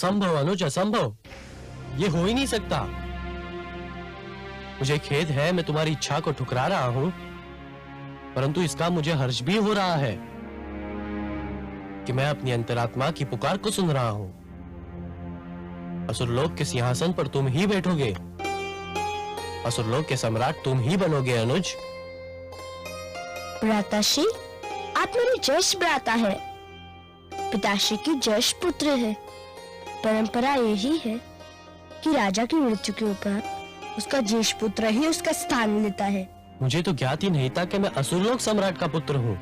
असंभव अनुज, असंभव। ये हो ही नहीं सकता। मुझे खेद है, मैं तुम्हारी इच्छा को ठुकरा रहा हूं, परंतु इसका मुझे हर्ष भी हो रहा है कि मैं अपनी अंतरात्मा की पुकार को सुन रहा हूं। असुरलोक के सिंहासन पर तुम ही बैठोगे, असुरलोक के सम्राट तुम ही बनोगे अनुज। भ्राताश्री, आप मेरे ज्येष्ठ भ्राता है, पिताश्री की ज्येष्ठ पुत्र है। परंपरा यही है कि राजा की मृत्यु के उपरांत उसका ज्येष्ठ पुत्र ही उसका स्थान लेता है। मुझे तो ज्ञात ही नहीं था कि मैं असुरलोक सम्राट का पुत्र हूँ।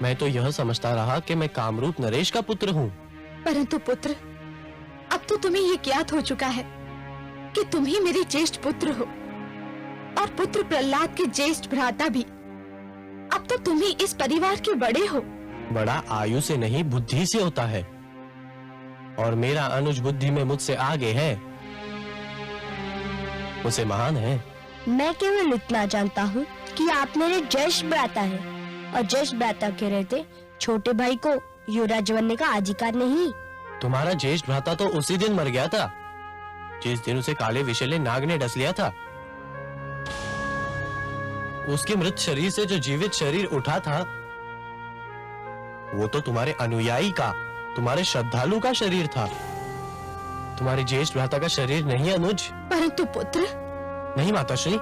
मैं तो यह समझता रहा कि मैं कामरूप नरेश का पुत्र हूँ। परंतु पुत्र, अब तो तुम्हें ये ज्ञात हो चुका है कि तुम ही मेरे ज्येष्ठ पुत्र हो, और पुत्र प्रहलाद के ज्येष्ठ भ्राता भी। अब तो तुम ही इस परिवार के बड़े हो। बड़ा आयु से नहीं, बुद्धि से होता है, और मेरा अनुज बुद्धि में मुझसे आगे है, मुझसे महान है। मैं केवल इतना जानता हूँ कि आप मेरे ज्येष्ठ भ्राता हैं, और ज्येष्ठ भ्राता के रहते छोटे भाई को युवराज बनने का अधिकार नहीं। तुम्हारा ज्येष्ठ भ्राता तो उसी दिन मर गया था जिस दिन उसे काले विषैले नाग ने डस लिया था। उसके मृत शरीर से जो जीवित शरीर उठा था, वो तो तुम्हारे अनुयायी का, तुम्हारे श्रद्धालु का शरीर था, तुम्हारे ज्येष्ठ भ्राता का शरीर नहीं अनुज। परंतु पुत्र। नहीं माताश्री,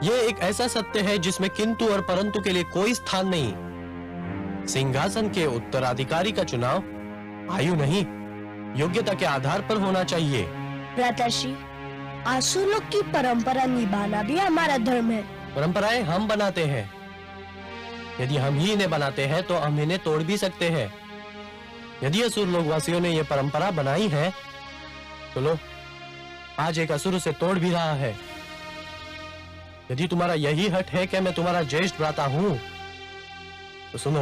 ये एक ऐसा सत्य है जिसमें किंतु और परंतु के लिए कोई स्थान नहीं। सिंहासन के उत्तराधिकारी का चुनाव आयु नहीं, योग्यता के आधार पर होना चाहिए। भ्राताश्री, असुरलोक की परंपरा निभाना भी हमारा धर्म है। परंपराएं हम बनाते हैं, यदि हम ही इन्हें बनाते हैं तो हम इन्हें तोड़ भी सकते हैं। यदि असुरलोक वासियों ने ये परंपरा बनाई है तो लो, आज एक असुर से तोड़ भी रहा है। यदि तुम्हारा यही हट है कि मैं तुम्हारा ज्येष्ठ भ्राता हूं, तो सुनो,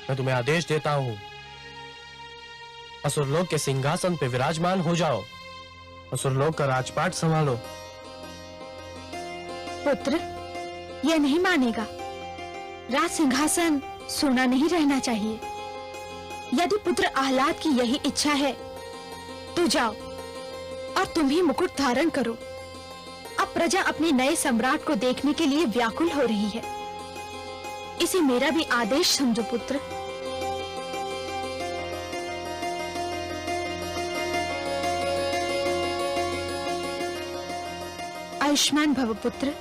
मैं तुम्हें आदेश देता हूं, असुरलोक के सिंहासन पे विराजमान हो जाओ, असुरलोक का राजपाट संभालो। पुत्र, यह नहीं मानेगा। राज सिंहासन सोना नहीं रहना चाहिए। यदि पुत्र आह्लाद की यही इच्छा है तो जाओ और तुम ही मुकुट धारण करो। अब प्रजा अपने नए सम्राट को देखने के लिए व्याकुल हो रही है। इसे मेरा भी आदेश समझो पुत्र। आयुष्मान भव पुत्र।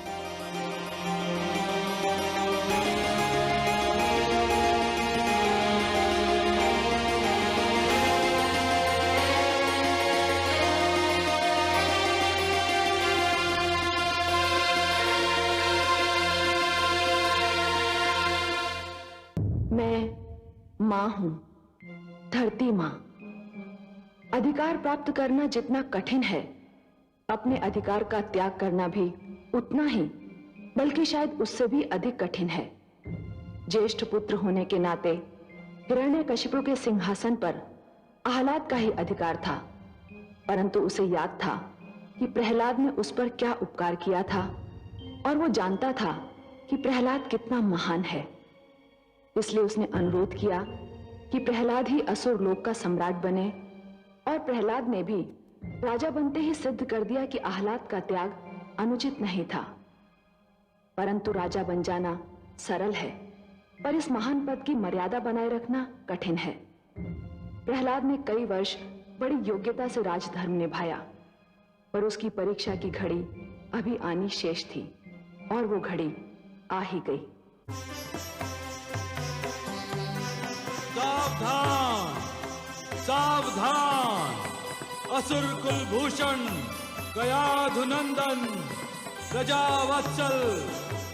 मैं माँ हूँ, धरती माँ। अधिकार प्राप्त करना जितना कठिन है, अपने अधिकार का त्याग करना भी उतना ही, बल्कि शायद उससे भी अधिक कठिन है। ज्येष्ठ पुत्र होने के नाते हिरण्यकशिपु के सिंहासन पर आह्लाद का ही अधिकार था, परंतु उसे याद था कि प्रहलाद ने उस पर क्या उपकार किया था, और वो जानता था कि प्रहलाद कितना महान है। इसलिए उसने अनुरोध किया कि प्रहलाद ही असुर लोक का सम्राट बने, और प्रहलाद ने भी राजा बनते ही सिद्ध कर दिया कि आह्लाद का त्याग अनुचित नहीं था। परंतु राजा बन जाना सरल है, पर इस महान पद की मर्यादा बनाए रखना कठिन है। प्रहलाद ने कई वर्ष बड़ी योग्यता से राजधर्म निभाया, पर उसकी परीक्षा की घड़ी अभी आनी शेष थी, और वो घड़ी आ ही गई। सावधान, सावधान! असुर कुलभूषण, गयाधुनंदन, प्रजावत्सल,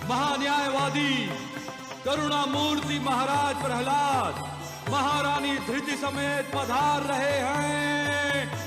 महान्यायवादी, करुणामूर्ति महाराज प्रहलाद महारानी धृति समेत पधार रहे हैं।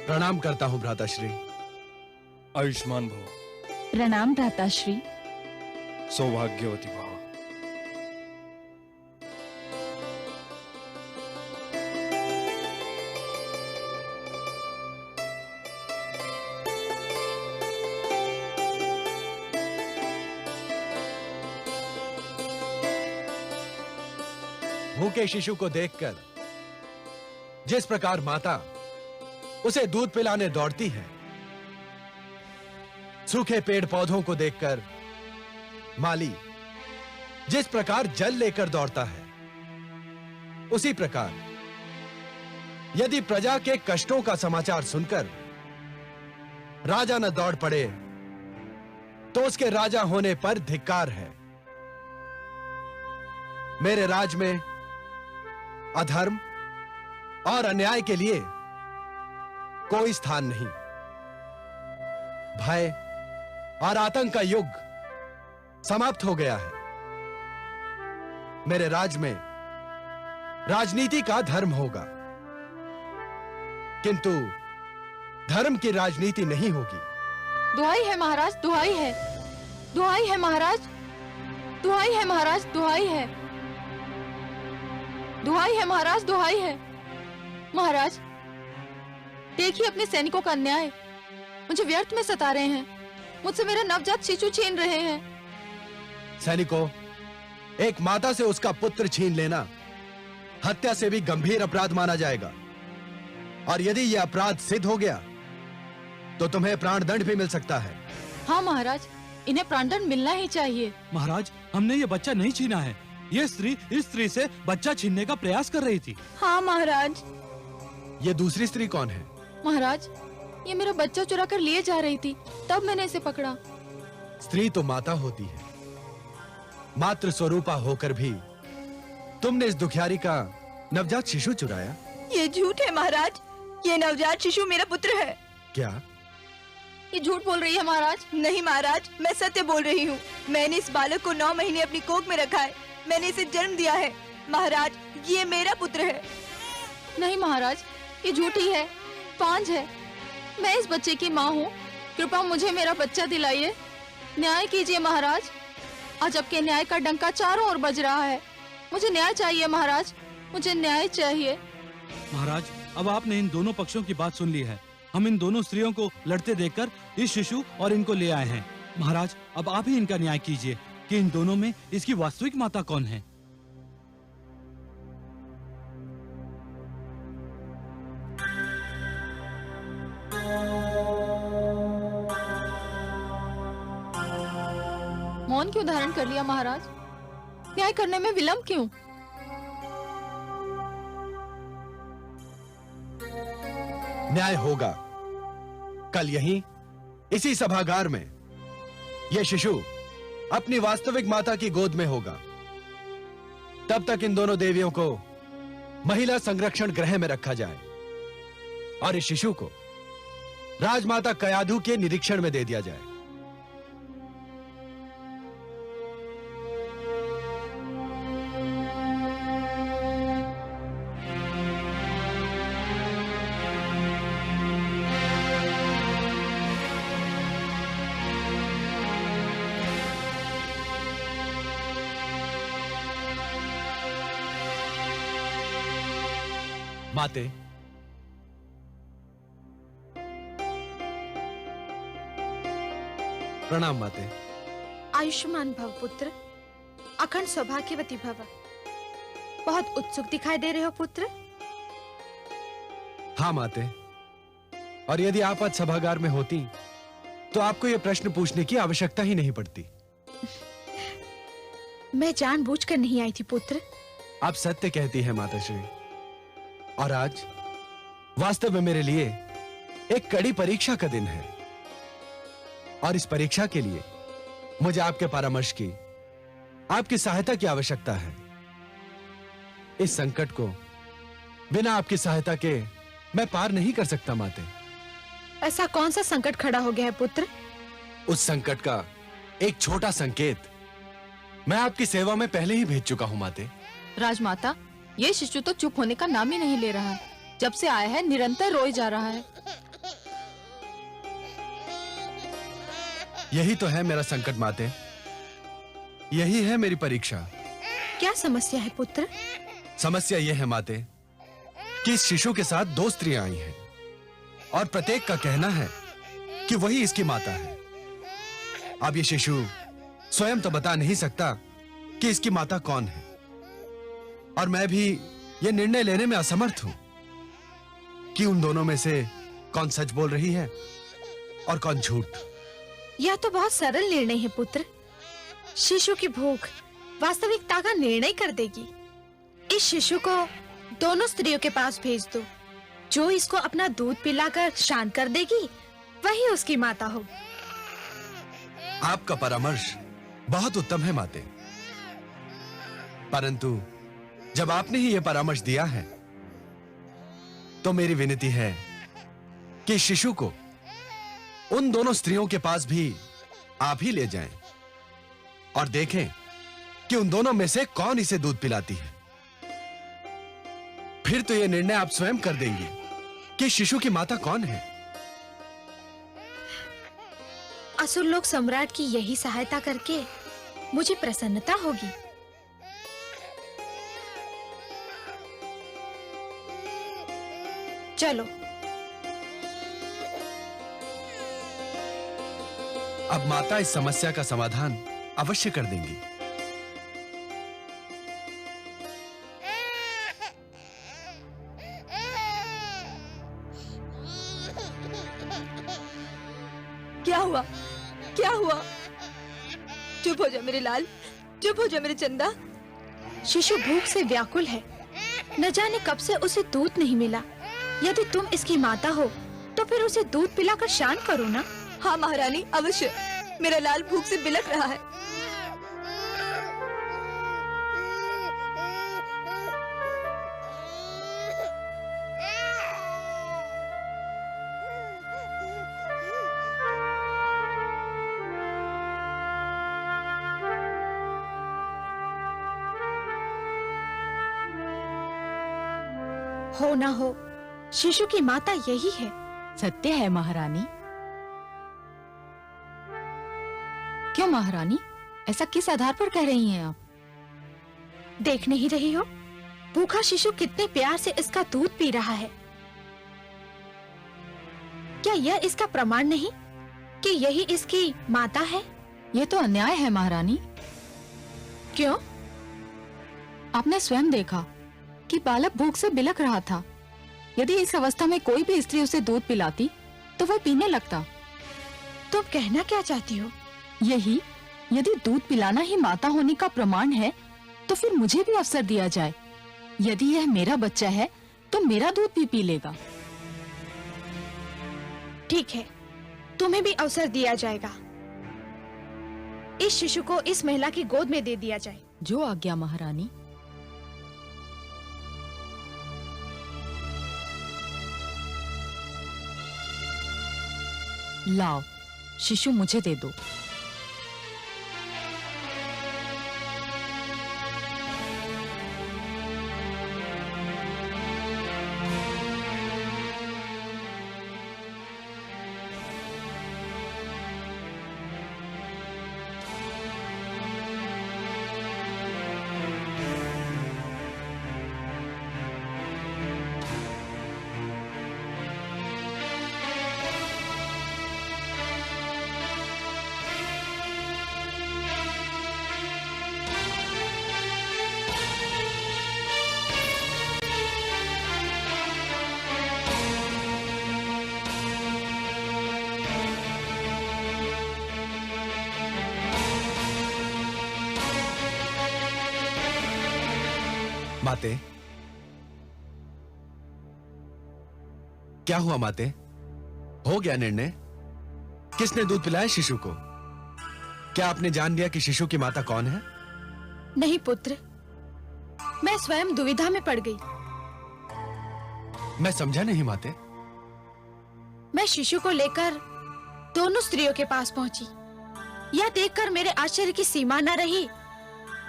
प्रणाम करता हूं भ्राताश्री। आयुष्मान भव। प्रणाम भ्राताश्री। सौभाग्यवती भव। भूखे शिशु को देखकर जिस प्रकार माता उसे दूध पिलाने दौड़ती है, सूखे पेड़ पौधों को देखकर माली जिस प्रकार जल लेकर दौड़ता है, उसी प्रकार यदि प्रजा के कष्टों का समाचार सुनकर राजा न दौड़ पड़े तो उसके राजा होने पर धिक्कार है। मेरे राज में अधर्म और अन्याय के लिए कोई स्थान नहीं। भय और आतंक का युग समाप्त हो गया है। मेरे राज में राजनीति का धर्म होगा, किंतु धर्म की राजनीति नहीं होगी। दुहाई है महाराज, दुहाई है, दुहाई है महाराज, दुहाई है महाराज, दुहाई है, दुहाई है महाराज, दुहाई है। महाराज देखिए अपने सैनिकों का अन्याय, मुझे व्यर्थ में सता रहे हैं, मुझसे मेरा नवजात शिशु छीन रहे हैं। सैनिकों, एक माता से उसका पुत्र छीन लेना हत्या से भी गंभीर अपराध माना जाएगा, और यदि यह अपराध सिद्ध हो गया तो तुम्हें प्राणदंड भी मिल सकता है। हाँ महाराज, इन्हें प्राणदंड मिलना ही चाहिए। महाराज, हमने ये बच्चा नहीं छीना है। ये स्त्री इस स्त्री से बच्चा छीनने का प्रयास कर रही थी। हाँ महाराज। ये दूसरी स्त्री कौन है? महाराज, ये मेरा बच्चा चुरा कर लिए जा रही थी, तब मैंने इसे पकड़ा। स्त्री तो माता होती है, मातृ स्वरूपा होकर भी तुमने इस दुखियारी का नवजात शिशु चुराया। ये झूठ है महाराज, ये नवजात शिशु मेरा पुत्र है। क्या? ये झूठ बोल रही है महाराज। नहीं महाराज, मैं सत्य बोल रही हूँ। मैंने इस बालक को 9 महीने अपनी कोख में रखा है, मैंने इसे जन्म दिया है। महाराज, ये मेरा पुत्र है। नहीं महाराज, ये झूठी है, पांच है। मैं इस बच्चे की माँ हूँ, कृपा मुझे मेरा बच्चा दिलाइए। न्याय कीजिए महाराज, अजब के न्याय का डंका चारों ओर बज रहा है। मुझे न्याय चाहिए महाराज, मुझे न्याय चाहिए। महाराज, अब आपने इन दोनों पक्षों की बात सुन ली है। हम इन दोनों स्त्रियों को लड़ते देखकर इस शिशु और इनको ले आए हैं। महाराज, अब आप ही इनका न्याय कीजिए कि इन दोनों में इसकी वास्तविक माता कौन है। मौन क्यों धारण कर लिया महाराज? न्याय करने में विलंब क्यों? न्याय होगा कल यहीं इसी सभागार में। यह शिशु अपनी वास्तविक माता की गोद में होगा। तब तक इन दोनों देवियों को महिला संरक्षण गृह में रखा जाए और इस शिशु को राजमाता कयाधु के निरीक्षण में दे दिया जाए। माते, प्रणाम माते। आयुष्मान भव पुत्र, अखंड सौभाग्यवती भव। बहुत उत्सुक दिखाई दे रहे हो पुत्र। हाँ माते, और यदि आप आज सभागार में होती तो आपको यह प्रश्न पूछने की आवश्यकता ही नहीं पड़ती। मैं जानबूझकर नहीं आई थी पुत्र। आप सत्य कहती हैं माताश्री, और आज वास्तव में मेरे लिए एक कड़ी परीक्षा का दिन है, और इस परीक्षा के लिए मुझे आपके परामर्श की, आपकी सहायता की आवश्यकता है। इस संकट को बिना आपकी सहायता के मैं पार नहीं कर सकता माते। ऐसा कौन सा संकट खड़ा हो गया है पुत्र? उस संकट का एक छोटा संकेत मैं आपकी सेवा में पहले ही भेज चुका हूं माते। राजमाता, ये शिशु तो चुप होने का नाम ही नहीं ले रहा है। जब से आया है निरंतर रोए जा रहा है। यही तो है मेरा संकट माते, यही है मेरी परीक्षा। क्या समस्या है पुत्र? समस्या यह है माते कि इस शिशु के साथ 2 स्त्रियां आई हैं और प्रत्येक का कहना है कि वही इसकी माता है। अब ये शिशु स्वयं तो बता नहीं सकता कि इसकी माता कौन है, और मैं भी यह निर्णय लेने में असमर्थ हूं कि उन दोनों में से कौन सच बोल रही है और कौन झूठ। यह तो बहुत सरल निर्णय है पुत्र। शिशु की भूख वास्तविकता का निर्णय कर देगी। इस शिशु को दोनों स्त्रियों के पास भेज दो। जो इसको अपना दूध पिलाकर शांत कर देगी वही उसकी माता हो। आपका परामर्श बहुत उत्तम है माते, परंतु जब आपने ही यह परामर्श दिया है तो मेरी विनती है कि शिशु को उन दोनों स्त्रियों के पास भी आप ही ले जाएं और देखें कि उन दोनों में से कौन इसे दूध पिलाती है। फिर तो यह निर्णय आप स्वयं कर देंगे कि शिशु की माता कौन है। असुर लोक सम्राट की यही सहायता करके मुझे प्रसन्नता होगी। चलो अब माता इस समस्या का समाधान अवश्य कर देंगी। क्या हुआ? क्या हुआ? चुप हो जा मेरे लाल, चुप हो जा मेरे चंदा। शिशु भूख से व्याकुल है। न जाने कब से उसे दूध नहीं मिला। यदि तुम इसकी माता हो तो फिर उसे दूध पिलाकर शांत करो ना। हाँ महारानी, अवश्य। मेरा लाल भूख से बिलख रहा है। हो ना हो, शिशु की माता यही है। सत्य है महारानी। क्यों महारानी, ऐसा किस आधार पर कह रही हैं आप? देख नहीं रही हो? भूखा शिशु कितने प्यार से इसका दूध पी रहा है। क्या यह इसका प्रमाण नहीं कि यही इसकी माता है? ये तो अन्याय है महारानी। क्यों? आपने स्वयं देखा कि बालक भूख से बिलख रहा था। यदि इस अवस्था में कोई भी स्त्री उसे दूध पिलाती तो वह पीने लगता। तुम कहना क्या चाहती हो? यही, यदि दूध पिलाना ही माता होने का प्रमाण है तो फिर मुझे भी अवसर दिया जाए। यदि यह मेरा बच्चा है तो मेरा दूध भी पी लेगा। ठीक है, तुम्हें भी अवसर दिया जाएगा। इस शिशु को इस महिला की गोद में दे दिया जाए। जो आज्ञा महारानी। लाओ, शिशु मुझे दे दो। माते, क्या हुआ माते? हो गया निर्णय? किसने दूध पिलाया शिशु को? क्या आपने जान लिया कि शिशु की माता कौन है? नहीं पुत्र, मैं स्वयं दुविधा में पड़ गई। मैं समझा नहीं माते। मैं शिशु को लेकर दोनों स्त्रियों के पास पहुंची। यह देखकर मेरे आश्चर्य की सीमा न रही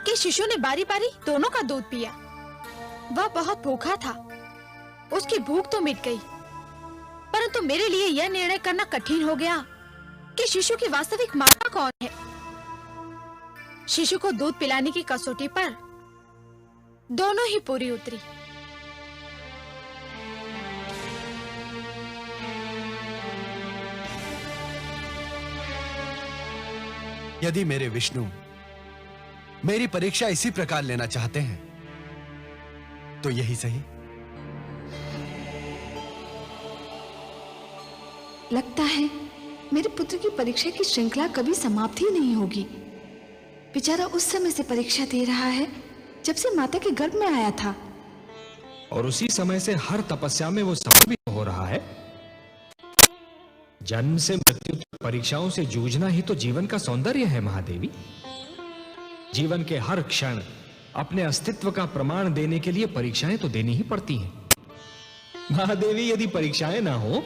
कि शिशु ने बारी बारी दोनों का दूध पिया। वह बहुत भूखा था। उसकी भूख तो मिट गई, परंतु मेरे लिए यह निर्णय करना कठिन हो गया कि शिशु की वास्तविक माता कौन है। शिशु को दूध पिलाने की कसौटी पर दोनों ही पूरी उतरी। यदि मेरे विष्णु मेरी परीक्षा इसी प्रकार लेना चाहते हैं तो यही सही। लगता है मेरे पुत्र की परीक्षा की श्रृंखला कभी समाप्त ही नहीं होगी। बेचारा उस समय से परीक्षा दे रहा है जब से माता के गर्भ में आया था, और उसी समय से हर तपस्या में वो सफल भी हो रहा है। जन्म से मृत्यु तक परीक्षाओं से जूझना ही तो जीवन का सौंदर्य है महादेवी। जीवन के हर क्षण अपने अस्तित्व का प्रमाण देने के लिए परीक्षाएं तो देनी ही पड़ती हैं। महादेवी, यदि परीक्षाएं ना हो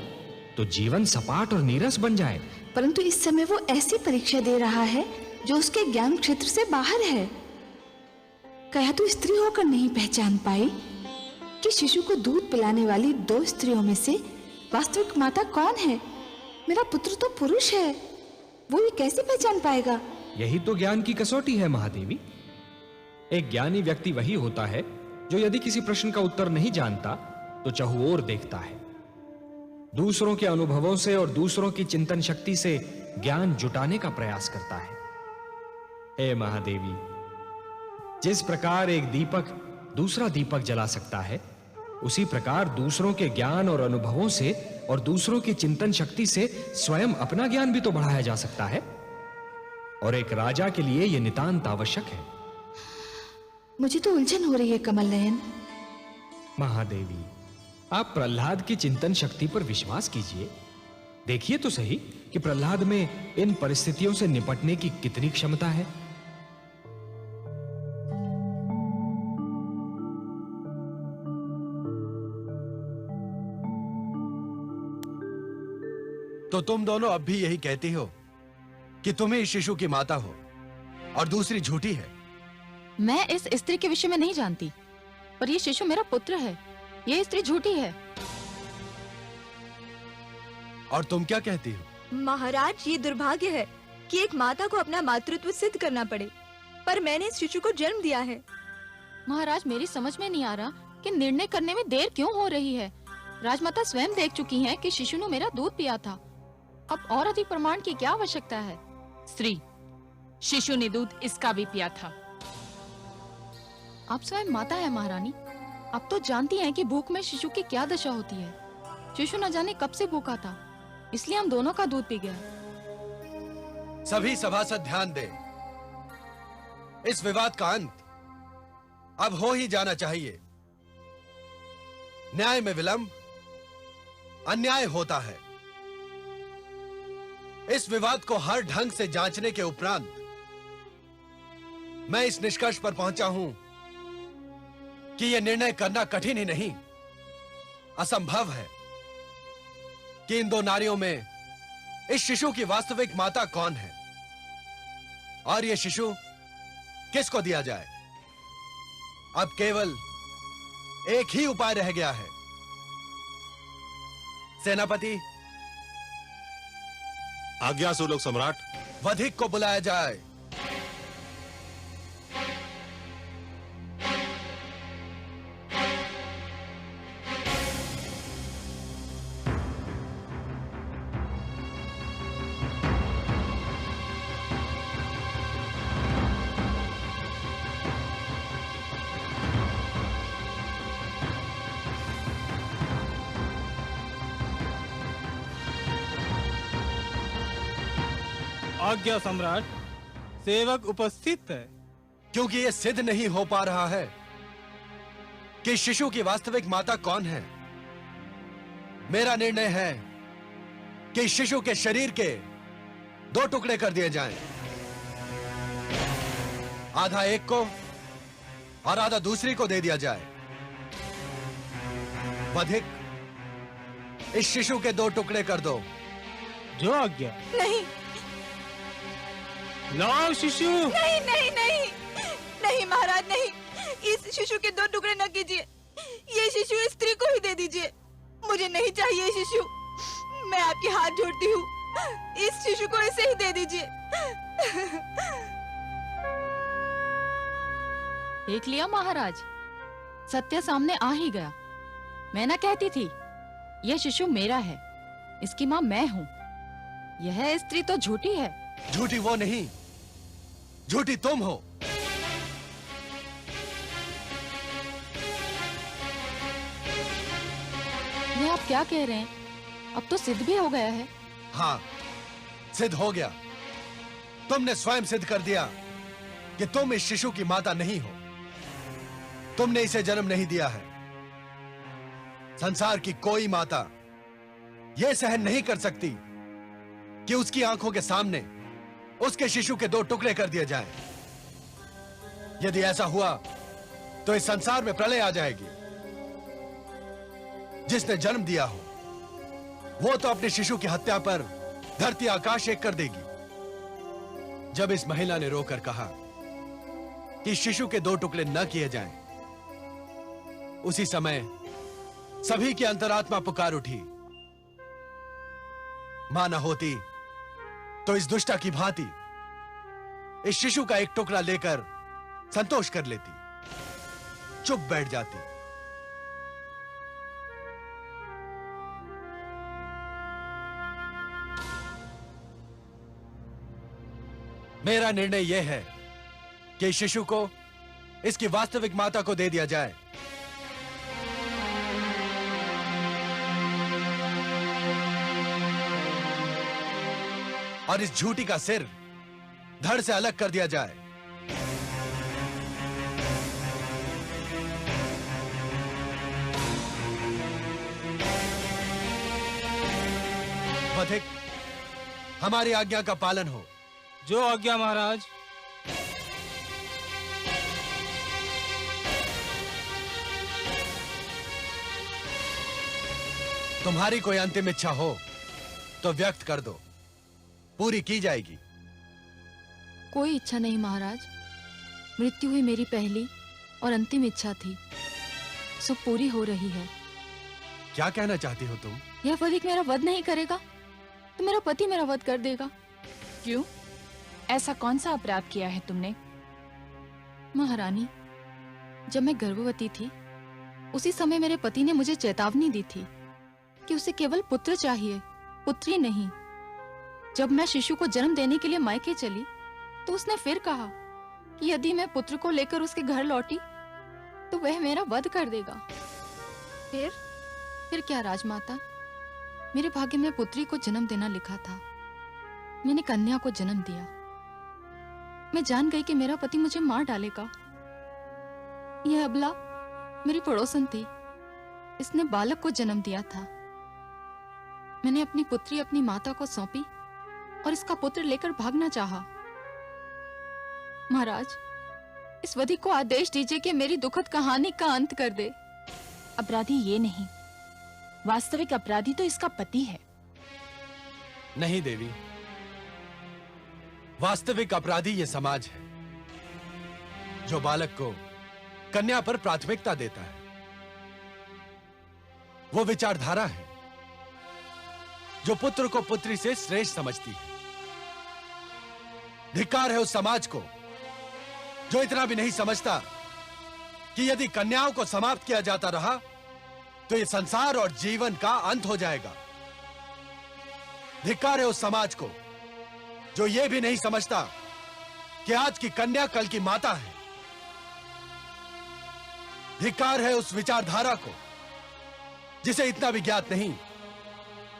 तो जीवन सपाट और नीरस बन जाए। परंतु इस समय वो ऐसी परीक्षा दे रहा है जो उसके ज्ञान क्षेत्र से बाहर है। क्या तू स्त्री होकर नहीं पहचान पाई कि शिशु को दूध पिलाने वाली 2 स्त्रियों में से वास्तविक माता कौन है? मेरा पुत्र तो पुरुष है, वो ये कैसे पहचान पाएगा? यही तो ज्ञान की कसौटी है महादेवी। एक ज्ञानी व्यक्ति वही होता है जो यदि किसी प्रश्न का उत्तर नहीं जानता तो चहुओर देखता है, दूसरों के अनुभवों से और दूसरों की चिंतन शक्ति से ज्ञान जुटाने का प्रयास करता है। हे महादेवी, जिस प्रकार एक दीपक दूसरा दीपक जला सकता है, उसी प्रकार दूसरों के ज्ञान और अनुभवों से और दूसरों की चिंतन शक्ति से स्वयं अपना ज्ञान भी तो बढ़ाया जा सकता है, और एक राजा के लिए यह नितांत आवश्यक है। मुझे तो उलझन हो रही है कमल नयन। महादेवी, आप प्रहलाद की चिंतन शक्ति पर विश्वास कीजिए। देखिए तो सही कि प्रहलाद में इन परिस्थितियों से निपटने की कितनी क्षमता है। तो तुम दोनों अब भी यही कहती हो कि तुम ही इस शिशु की माता हो और दूसरी झूठी है। मैं इस स्त्री के विषय में नहीं जानती, पर ये शिशु मेरा पुत्र है। ये स्त्री झूठी है। और तुम क्या कहती हो? महाराज, ये दुर्भाग्य है कि एक माता को अपना मातृत्व सिद्ध करना पड़े, पर मैंने इस शिशु को जन्म दिया है। महाराज, मेरी समझ में नहीं आ रहा कि निर्णय करने में देर क्यों हो रही है। राजमाता स्वयं देख चुकी हैं कि शिशु ने मेरा दूध पिया था। अब और अधिक प्रमाण की क्या आवश्यकता है? स्त्री, शिशु ने दूध इसका भी पिया था। आप स्वयं माता है महारानी, आप तो जानती हैं कि भूख में शिशु की क्या दशा होती है। शिशु न जाने कब से भूखा था, इसलिए हम दोनों का दूध पी गया। सभी सभासद ध्यान दें, इस विवाद का अंत अब हो ही जाना चाहिए। न्याय में विलंब अन्याय होता है। इस विवाद को हर ढंग से जांचने के उपरांत मैं इस निष्कर्ष पर पहुंचा हूं कि यह निर्णय करना कठिन ही नहीं, असंभव है कि इन 2 नारियों में इस शिशु की वास्तविक माता कौन है और यह शिशु किसको दिया जाए। अब केवल एक ही उपाय रह गया है। सेनापति, आज्ञा सुलोक सम्राट। वधिक को बुलाया जाए। आज्ञा सम्राट, सेवक उपस्थित है। क्योंकि यह सिद्ध नहीं हो पा रहा है कि शिशु की वास्तविक माता कौन है, मेरा निर्णय है कि शिशु के शरीर के 2 टुकड़े कर दिए जाएं, आधा एक को और आधा दूसरी को दे दिया जाए। वधिक, इस शिशु के 2 टुकड़े कर दो। जो आज्ञा। नहीं लाओ शिशु। नहीं नहीं नहीं नहीं महाराज, नहीं, इस शिशु के 2 टुकड़े न कीजिए। ये शिशु स्त्री को ही दे दीजिए। मुझे नहीं चाहिए शिशु। मैं आपके हाथ जोड़ती हूँ, इस शिशु को ऐसे ही दे दीजिए। देख लिया महाराज, सत्य सामने आ ही गया। मैं ना कहती थी यह शिशु मेरा है, इसकी माँ मैं हूँ। यह स्त्री तो झूठी है। झूठी वो नहीं, झूठी तुम हो। ये आप क्या कह रहे हैं? अब तो सिद्ध भी हो गया है। हाँ, सिद्ध हो गया। तुमने स्वयं सिद्ध कर दिया कि तुम इस शिशु की माता नहीं हो। तुमने इसे जन्म नहीं दिया है। संसार की कोई माता यह सहन नहीं कर सकती कि उसकी आंखों के सामने उसके शिशु के 2 टुकड़े कर दिए जाएं। यदि ऐसा हुआ तो इस संसार में प्रलय आ जाएगी। जिसने जन्म दिया हो वो तो अपने शिशु की हत्या पर धरती आकाश एक कर देगी। जब इस महिला ने रोकर कहा कि शिशु के 2 टुकड़े न किए जाएं, उसी समय सभी की अंतरात्मा पुकार उठी। मां न होती तो इस दुष्टा की भांति इस शिशु का 1 टुकड़ा लेकर संतोष कर लेती, चुप बैठ जाती। मेरा निर्णय यह है कि इस शिशु को इसकी वास्तविक माता को दे दिया जाए। और इस झूठी का सिर धड़ से अलग कर दिया जाए। वधिक, हमारी आज्ञा का पालन हो। जो आज्ञा महाराज। तुम्हारी कोई अंतिम इच्छा हो तो व्यक्त कर दो, पूरी की जाएगी। कोई इच्छा नहीं महाराज, मृत्यु ही मेरी पहली और अंतिम इच्छा थी, सो पूरी हो रही है। क्या कहना चाहती हो तुम? यह वधिक मेरा वध नहीं करेगा तो मेरा पति मेरा वध कर देगा। क्यों? ऐसा कौन सा अपराध किया है तुमने? महारानी, जब मैं गर्भवती थी उसी समय मेरे पति ने मुझे चेतावनी दी थी कि उसे केवल पुत्र चाहिए, पुत्री नहीं। जब मैं शिशु को जन्म देने के लिए मायके चली तो उसने फिर कहा कि यदि मैं पुत्र को लेकर उसके घर लौटी तो वह मेरा वध कर देगा। फिर क्या राजमाता, मेरे भाग्य में पुत्री को जन्म देना लिखा था। मैंने कन्या को जन्म दिया। मैं जान गई कि मेरा पति मुझे मार डालेगा। यह अबला मेरी पड़ोसन थी, इसने बालक को जन्म दिया था। मैंने अपनी पुत्री अपनी माता को सौंपी और इसका पुत्र लेकर भागना चाहा। महाराज, इस वधी को आदेश दीजिए कि मेरी दुखद कहानी का अंत कर दे। अपराधी ये नहीं, वास्तविक अपराधी तो इसका पति है। नहीं देवी, वास्तविक अपराधी ये समाज है जो बालक को कन्या पर प्राथमिकता देता है। वो विचारधारा है जो पुत्र को पुत्री से श्रेष्ठ समझती है। धिक्कार है उस समाज को जो इतना भी नहीं समझता कि यदि कन्याओं को समाप्त किया जाता रहा तो ये संसार और जीवन का अंत हो जाएगा। धिक्कार है उस समाज को जो ये भी नहीं समझता कि आज की कन्या कल की माता है। धिक्कार है उस विचारधारा को जिसे इतना भी ज्ञात नहीं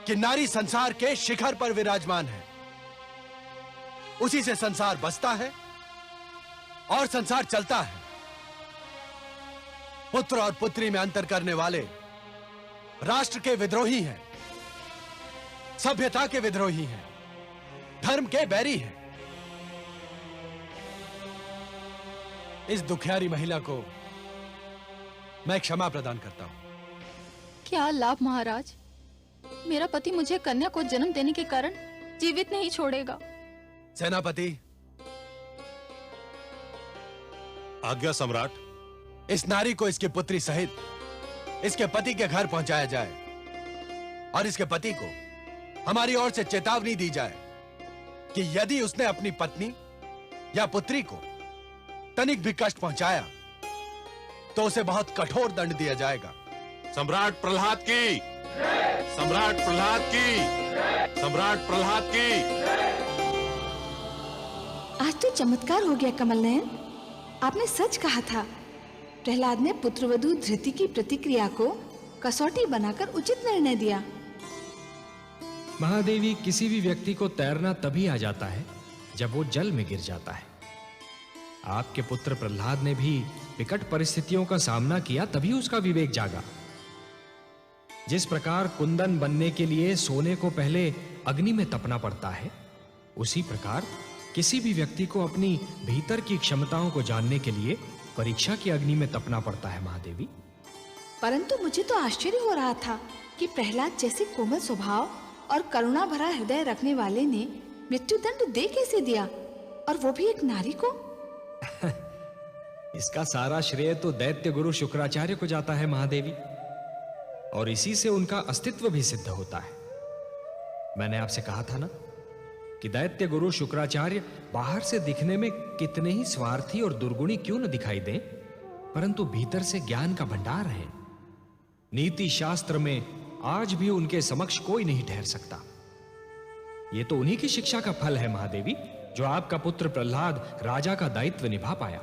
कि नारी संसार के शिखर पर विराजमान है। उसी से संसार बसता है और संसार चलता है। पुत्र और पुत्री में अंतर करने वाले राष्ट्र के विद्रोही हैं, सभ्यता के विद्रोही हैं, धर्म के बैरी हैं। इस दुखियारी महिला को मैं क्षमा प्रदान करता हूं। क्या लाभ महाराज, मेरा पति मुझे कन्या को जन्म देने के कारण जीवित नहीं छोड़ेगा। सेनापति। आज्ञा सम्राट। इस नारी को इसकी पुत्री सहित इसके पति के घर पहुंचाया जाए और इसके पति को हमारी ओर से चेतावनी दी जाए कि यदि उसने अपनी पत्नी या पुत्री को तनिक भी कष्ट पहुंचाया तो उसे बहुत कठोर दंड दिया जाएगा। सम्राट प्रहलाद की, सम्राट प्रहलाद की, सम्राट प्रहलाद की। आज तो चमत्कार हो गया कमल नयन। आपने सच कहा था। प्रहलाद ने पुत्रवधू धृति की प्रतिक्रिया को कसौटी बनाकर उचित निर्णय दिया। महादेवी, किसी भी व्यक्ति को तैरना तभी आ जाता है जब वो जल में गिर जाता है। आपके पुत्र प्रहलाद ने भी विकट परिस्थितियों का सामना किया, तभी उसका विवेक जागा। जिस प्रकार कुंदन बनने के लिए सोने को पहले अग्नि में तपना पड़ता है, उसी प्रकार किसी भी व्यक्ति को अपनी भीतर की क्षमताओं को जानने के लिए परीक्षा की अग्नि में तपना पड़ता है महादेवी। परंतु मुझे तो आश्चर्य हो रहा था कि प्रहलाद जैसे कोमल स्वभाव और करुणा भरा हृदय रखने वाले ने मृत्युदंड दे कैसे दिया, और वो भी एक नारी को। इसका सारा श्रेय तो दैत्य गुरु शुक्राचार्य को जाता है महादेवी, और इसी से उनका अस्तित्व भी सिद्ध होता है। मैंने आपसे कहा था ना कि दैत्य गुरु शुक्राचार्य बाहर से दिखने में कितने ही स्वार्थी और दुर्गुणी क्यों न दिखाई दें, परंतु भीतर से ज्ञान का भंडार है। नीति शास्त्र में आज भी उनके समक्ष कोई नहीं ठहर सकता। यह तो उन्हीं की शिक्षा का फल है महादेवी, जो आपका पुत्र प्रहलाद राजा का दायित्व निभा पाया।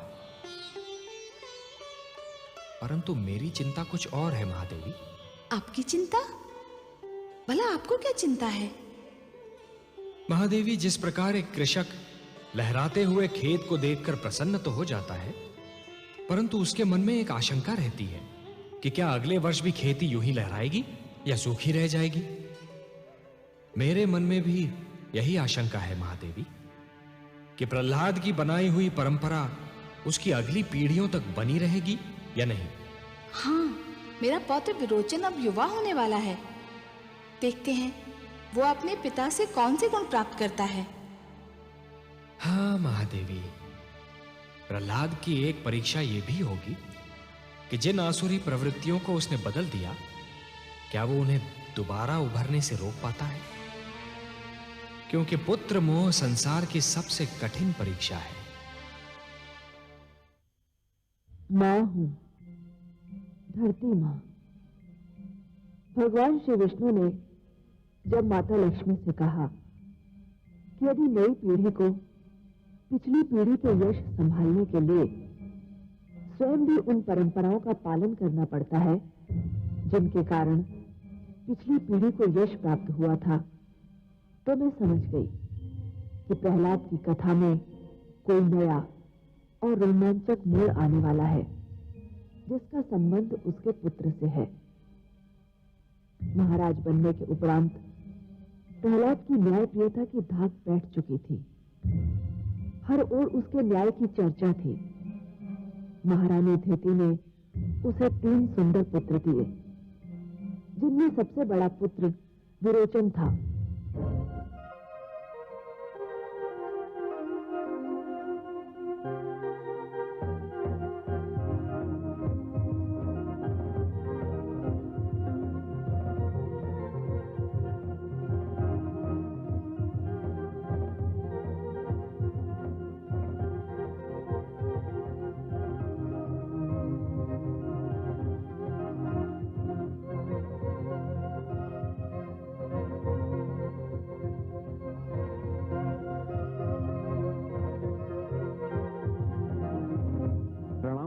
परंतु मेरी चिंता कुछ और है महादेवी। आपकी चिंता? भला आपको क्या चिंता है? महादेवी, जिस प्रकार एक कृषक लहराते हुए खेत को देखकर प्रसन्न तो हो जाता है, परंतु उसके मन में एक आशंका रहती है कि क्या अगले वर्ष भी खेती यूं ही लहराएगी या सूखी रह जाएगी। मेरे मन में भी यही आशंका है महादेवी कि प्रहलाद की बनाई हुई परंपरा उसकी अगली पीढ़ियों तक बनी रहेगी या नहीं। हाँ, मेरा पौत्र विरोचन अब युवा होने वाला है। देखते हैं वो अपने पिता से कौन से गुण प्राप्त करता है। हाँ महादेवी, प्रहलाद की एक परीक्षा यह भी होगी कि जिन आसुरी प्रवृत्तियों को उसने बदल दिया, क्या वो उन्हें दोबारा उभरने से रोक पाता है? क्योंकि पुत्र मोह संसार की सबसे कठिन परीक्षा है। मां हूं, धरती मां। भगवान श्री विष्णु ने जब माता लक्ष्मी से कहा कि यदि नई पीढ़ी को पिछली पीढ़ी के यश संभालने के लिए स्वयं भी उन परंपराओं का पालन करना पड़ता है जिनके कारण पिछली पीढ़ी को यश प्राप्त हुआ था, तो मैं समझ गई कि प्रहलाद की कथा में कोई नया और रोमांचक मोड़ आने वाला है, जिसका संबंध उसके पुत्र से है। महाराज बनने के उपरांत प्रहलाद की न्यायप्रियता की धाक बैठ चुकी थी। हर ओर उसके न्याय की चर्चा थी। महारानी धृति ने उसे 3 सुंदर पुत्र दिए, जिनमें सबसे बड़ा पुत्र विरोचन था।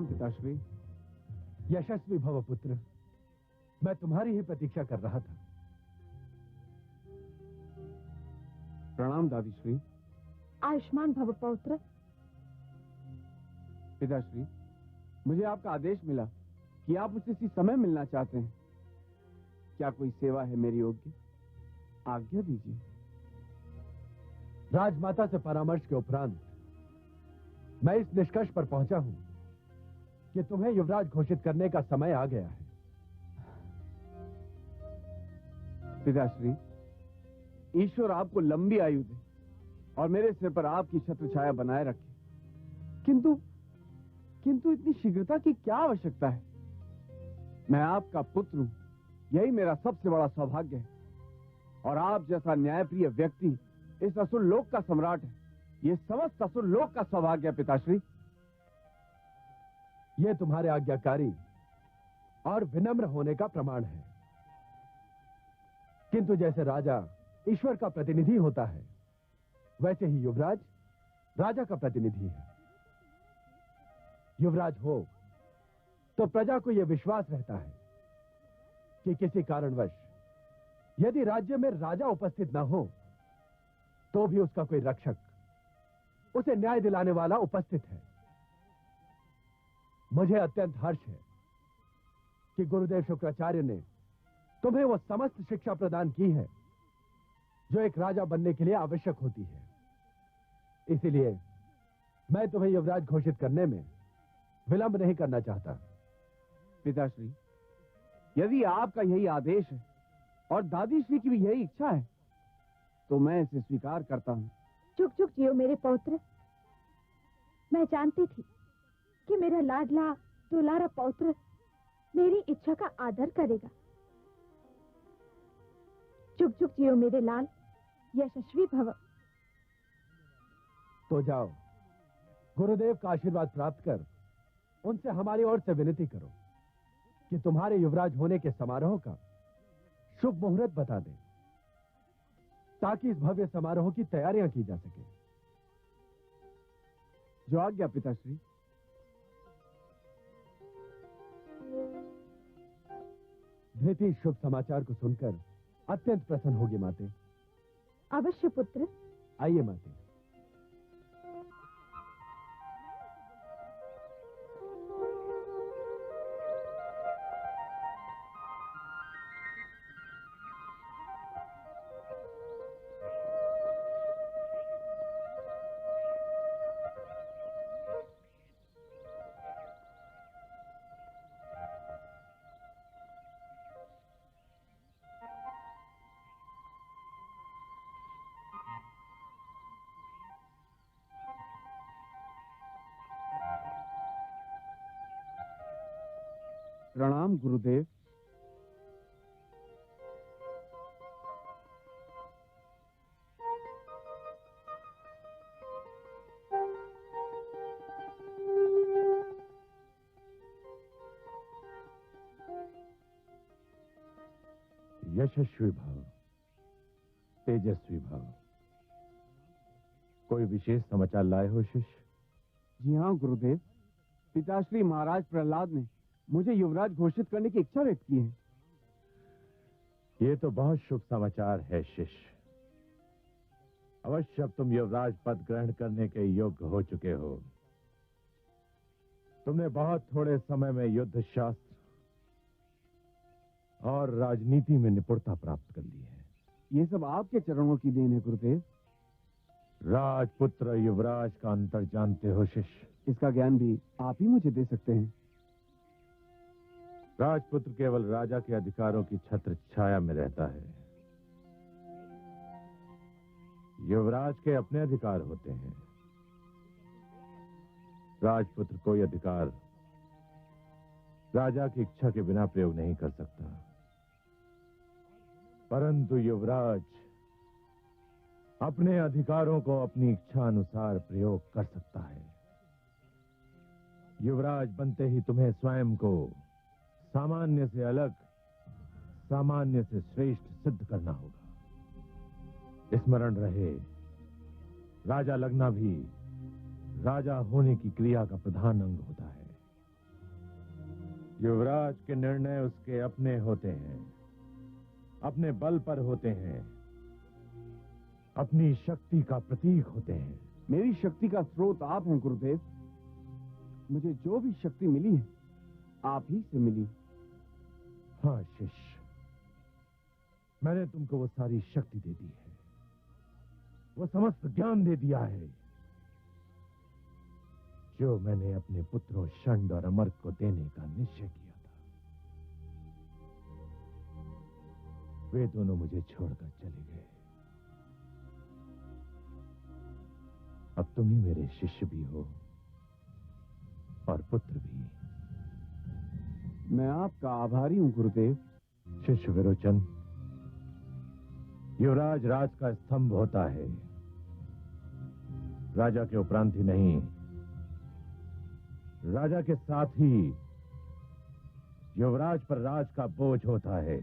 पिताश्री, यशस्वी भव पुत्र। मैं तुम्हारी ही प्रतीक्षा कर रहा था। प्रणाम दादीश्री। आयुष्मान भव पौत्र। पिताश्री, मुझे आपका आदेश मिला कि आप मुझसे इसी समय मिलना चाहते हैं। क्या कोई सेवा है मेरी योग्य? आज्ञा दीजिए। राजमाता से परामर्श के उपरांत मैं इस निष्कर्ष पर पहुंचा हूं कि तुम्हें युवराज घोषित करने का समय आ गया है। पिताश्री, ईश्वर आपको लंबी आयु दे और मेरे सिर पर आपकी छत्र छाया बनाए रखे। किंतु इतनी शीघ्रता की क्या आवश्यकता है? मैं आपका पुत्र हूं, यही मेरा सबसे बड़ा सौभाग्य है। और आप जैसा न्यायप्रिय व्यक्ति इस असुर लोक का सम्राट है। ये समस्त असुर लोक का सौभाग्य है पिताश्री। यह तुम्हारे आज्ञाकारी और विनम्र होने का प्रमाण है। किंतु जैसे राजा ईश्वर का प्रतिनिधि होता है, वैसे ही युवराज राजा का प्रतिनिधि है। युवराज हो तो प्रजा को यह विश्वास रहता है कि किसी कारणवश यदि राज्य में राजा उपस्थित न हो तो भी उसका कोई रक्षक, उसे न्याय दिलाने वाला उपस्थित है। मुझे अत्यंत हर्ष है कि गुरुदेव शुक्राचार्य ने तुम्हें वो समस्त शिक्षा प्रदान की है जो एक राजा बनने के लिए आवश्यक होती है। इसीलिए मैं तुम्हें युवराज घोषित करने में विलंब नहीं करना चाहता। पिताश्री, यदि आपका यही आदेश है और दादी श्री की भी यही इच्छा है तो मैं इसे स्वीकार करता हूं। चुप चुप जियो मेरे पौत्र। मैं जानती थी कि मेरा लाडला दुलारा पौत्र मेरी इच्छा का आदर करेगा। चुप चुप जियो मेरे लाल, यशस्वी भव। तो जाओ, गुरुदेव का आशीर्वाद प्राप्त कर उनसे हमारी ओर से विनती करो कि तुम्हारे युवराज होने के समारोह का शुभ मुहूर्त बता दें, ताकि इस भव्य समारोह की तैयारियां की जा सके। जो आज्ञा पिताश्री। धृति शुभ समाचार को सुनकर अत्यंत प्रसन्न होगी माते। अवश्य पुत्र। आइए माते। प्रणाम गुरुदेव। यशस्वी भव, तेजस्वी भव। कोई विशेष समाचार लाए हो शिष्य? जी हाँ गुरुदेव, पिताश्री महाराज प्रहलाद ने मुझे युवराज घोषित करने की इच्छा व्यक्त की है। ये तो बहुत शुभ समाचार है शिष्य। अवश्य अब तुम युवराज पद ग्रहण करने के योग्य हो चुके हो। तुमने बहुत थोड़े समय में युद्ध शास्त्र और राजनीति में निपुणता प्राप्त कर ली है। ये सब आपके चरणों की देन है गुरुदेव। राजपुत्र युवराज का अंतर जानते हो शिष्य? इसका ज्ञान भी आप ही मुझे दे सकते हैं। राजपुत्र केवल राजा के अधिकारों की छत्र छाया में रहता है। युवराज के अपने अधिकार होते हैं। राजपुत्र कोई अधिकार राजा की इच्छा के बिना प्रयोग नहीं कर सकता, परंतु युवराज अपने अधिकारों को अपनी इच्छा अनुसार प्रयोग कर सकता है। युवराज बनते ही तुम्हें स्वयं को सामान्य से अलग, सामान्य से श्रेष्ठ सिद्ध करना होगा। स्मरण रहे, राजा लगना भी राजा होने की क्रिया का प्रधान अंग होता है। युवराज के निर्णय उसके अपने होते हैं, अपने बल पर होते हैं, अपनी शक्ति का प्रतीक होते हैं। मेरी शक्ति का स्रोत आप हैं गुरुदेव। मुझे जो भी शक्ति मिली है आप ही से मिली। हाँ शिष्य, मैंने तुमको वो सारी शक्ति दे दी है, वो समस्त ज्ञान दे दिया है जो मैंने अपने पुत्रों शंड और अमर को देने का निश्चय किया था। वे दोनों मुझे छोड़कर चले गए। अब तुम ही मेरे शिष्य भी हो और पुत्र भी। मैं आपका आभारी हूं गुरुदेव। शिष्य विरोचन, युवराज राज का स्तंभ होता है, राजा के उपरांत ही नहीं, राजा के साथ ही युवराज पर राज का बोझ होता है।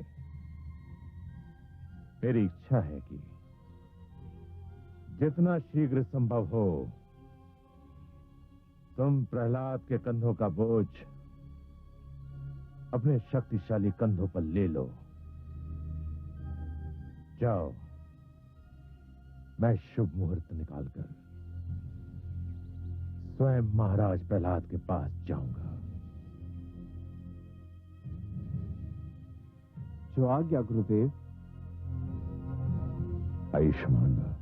मेरी इच्छा है कि जितना शीघ्र संभव हो तुम प्रहलाद के कंधों का बोझ अपने शक्तिशाली कंधों पर ले लो। जाओ, मैं शुभ मुहूर्त निकालकर स्वयं महाराज प्रहलाद के पास जाऊंगा। जो आज्ञा गुरुदेव। आयुष्मान भव।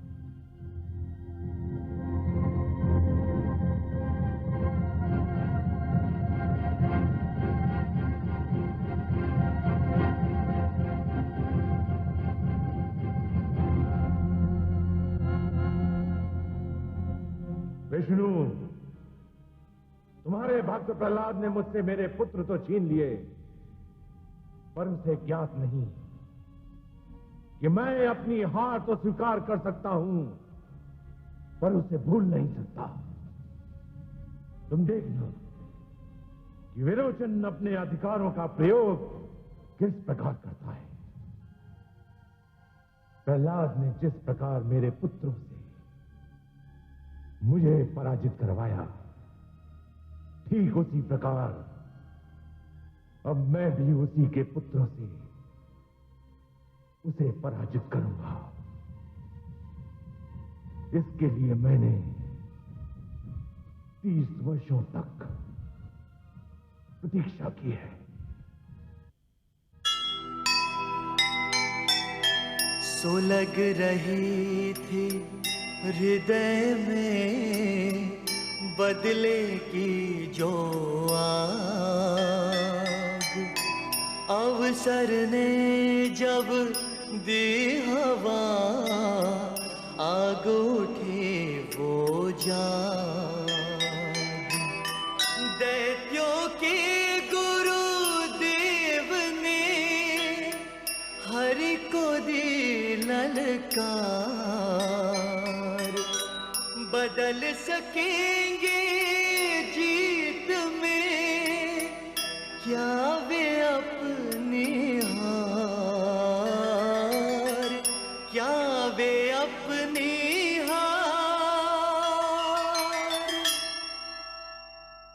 विष्णु, तुम्हारे भक्त प्रहलाद ने मुझसे मेरे पुत्र तो छीन लिए, पर उसे ज्ञात नहीं कि मैं अपनी हार तो स्वीकार कर सकता हूं, पर उसे भूल नहीं सकता। तुम देखना कि विरोचन अपने अधिकारों का प्रयोग किस प्रकार करता है। प्रहलाद ने जिस प्रकार मेरे पुत्रों से मुझे पराजित करवाया, ठीक उसी प्रकार अब मैं भी उसी के पुत्रों से उसे पराजित करूंगा। इसके लिए मैंने 30 वर्षों तक प्रतीक्षा की है। सुलग रही थी हृदय में बदलेगी जो आग, अवसर ने जब दी हवा, आग उठी वो जाग। दैत्यों की गुरुदेव ने हरि को दी ललकार, बदल सकेंगे